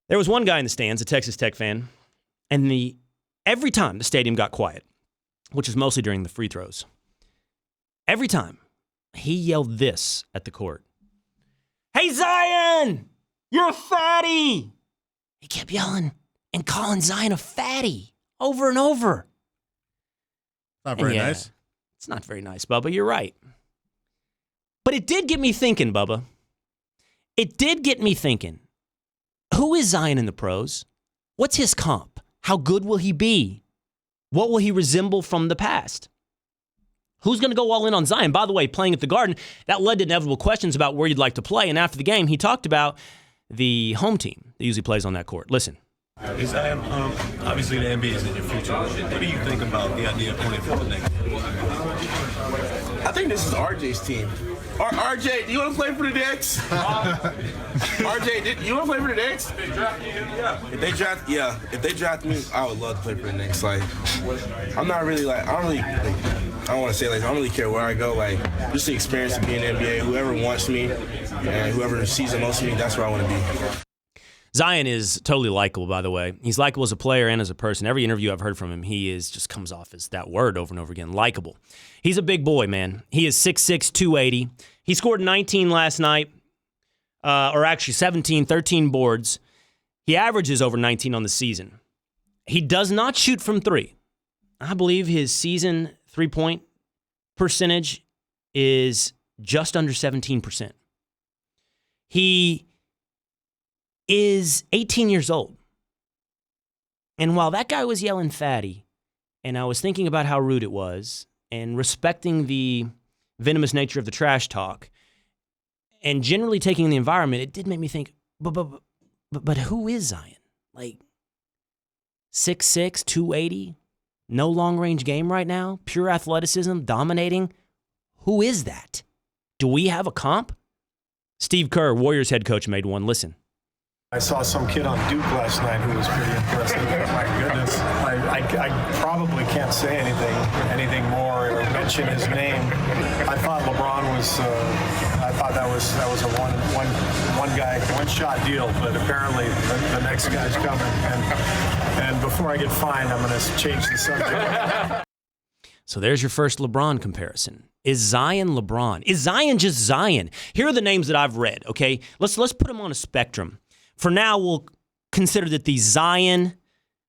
There was one guy in the stands, a Texas Tech fan, and every time the stadium got quiet, which is mostly during the free throws, every time he yelled this at the court. "Hey, Zion, you're a fatty." He kept yelling and calling Zion a fatty over and over. Not very nice. It's not very nice, Bubba. You're right. But it did get me thinking, Bubba. It did get me thinking. Who is Zion in the pros? What's his comp? How good will he be? What will he resemble from the past? Who's going to go all in on Zion? By the way, playing at the Garden, that led to inevitable questions about where you'd like to play. And after the game, he talked about the home team that usually plays on that court. Listen. Zion, obviously the NBA is in your future. What do you think about the idea of playing for the Knicks? I think this is RJ's team. RJ, do you want to play for the Knicks? RJ, you want to play for the Knicks? If they draft me, I would love to play for the Knicks. Like, I'm not really like, I don't want to say like, I don't really care where I go. Like, just the experience of being in the NBA. Whoever wants me and whoever sees the most of me, that's where I want to be. Zion is totally likable, by the way. He's likable as a player and as a person. Every interview I've heard from him, he just comes off as that word over and over again, likable. He's a big boy, man. He is 6'6", 280. He scored 19 last night, or actually 17, 13 boards. He averages over 19 on the season. He does not shoot from three. I believe his season three-point percentage is just under 17%. He is 18 years old. And while that guy was yelling fatty, and I was thinking about how rude it was, and respecting the venomous nature of the trash talk, and generally taking in the environment, it did make me think, but who is Zion? Like, 6'6", 280, no long-range game right now, pure athleticism, dominating. Who is that? Do we have a comp? Steve Kerr, Warriors head coach, made one. Listen. I saw some kid on Duke last night who was pretty impressive. My goodness, I probably can't say anything more or mention his name. I thought LeBron was. I thought that was a one shot deal, but apparently the next guy's coming. And before I get fined, I'm going to change the subject. So there's your first LeBron comparison. Is Zion LeBron? Is Zion just Zion? Here are the names that I've read. Okay, let's put them on a spectrum. For now, we'll consider that the Zion,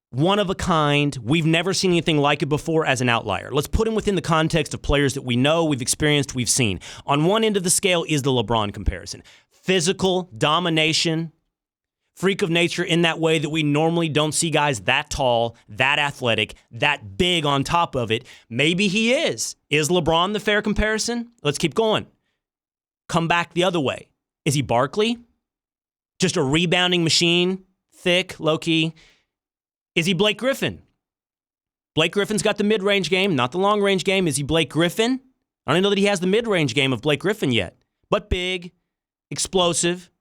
one of a kind, we've never seen anything like it before, as an outlier. Let's put him within the context of players that we know, we've experienced, we've seen. On one end of the scale is the LeBron comparison. Physical, domination, freak of nature in that way that we normally don't see guys that tall, that athletic, that big on top of it. Maybe he is. Is LeBron the fair comparison? Let's keep going. Come back the other way. Is he Barkley? Just a rebounding machine, thick, low-key. Is he Blake Griffin? Blake Griffin's got the mid-range game, not the long-range game. Is he Blake Griffin? I don't even know that he has the mid-range game of Blake Griffin yet. But big, explosive.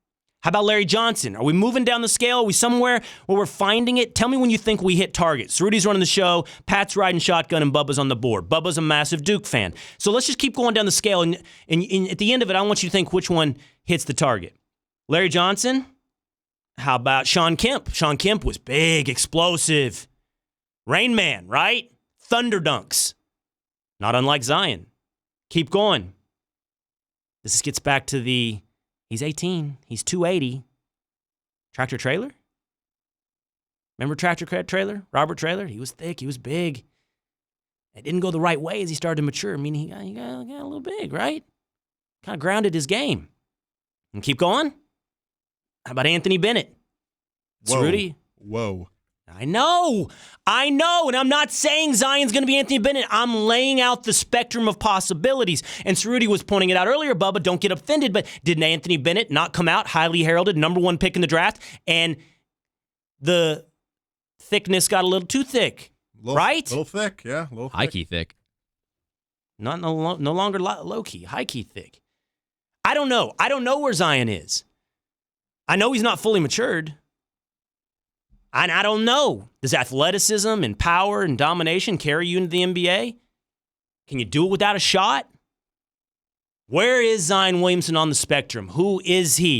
How about Larry Johnson? Are we moving down the scale? Are we somewhere where we're finding it? Tell me when you think we hit targets. Rudy's running the show, Pat's riding shotgun, and Bubba's on the board. Bubba's a massive Duke fan. So let's just keep going down the scale, and at the end of it, I want you to think which one hits the target. Larry Johnson? How about Sean Kemp? Sean Kemp was big, explosive. Rain Man, right? Thunder dunks. Not unlike Zion. Keep going. This gets back to he's 18, he's 280. Tractor Trailer? Remember Tractor Trailer? Robert Trailer? He was thick, he was big. It didn't go the right way as he started to mature, meaning he got a little big, right? Kind of grounded his game. And keep going. How about Anthony Bennett? Whoa. Rudy? Whoa. I know, and I'm not saying Zion's going to be Anthony Bennett. I'm laying out the spectrum of possibilities. And Rudy was pointing it out earlier, Bubba, don't get offended, but didn't Anthony Bennett not come out highly heralded, number one pick in the draft, and the thickness got a little too thick, right? A little thick, yeah. A little thick. High-key thick. No longer low-key, high-key thick. I don't know. I don't know where Zion is. I know he's not fully matured. And I don't know. Does athleticism and power and domination carry you into the NBA? Can you do it without a shot? Where is Zion Williamson on the spectrum? Who is he?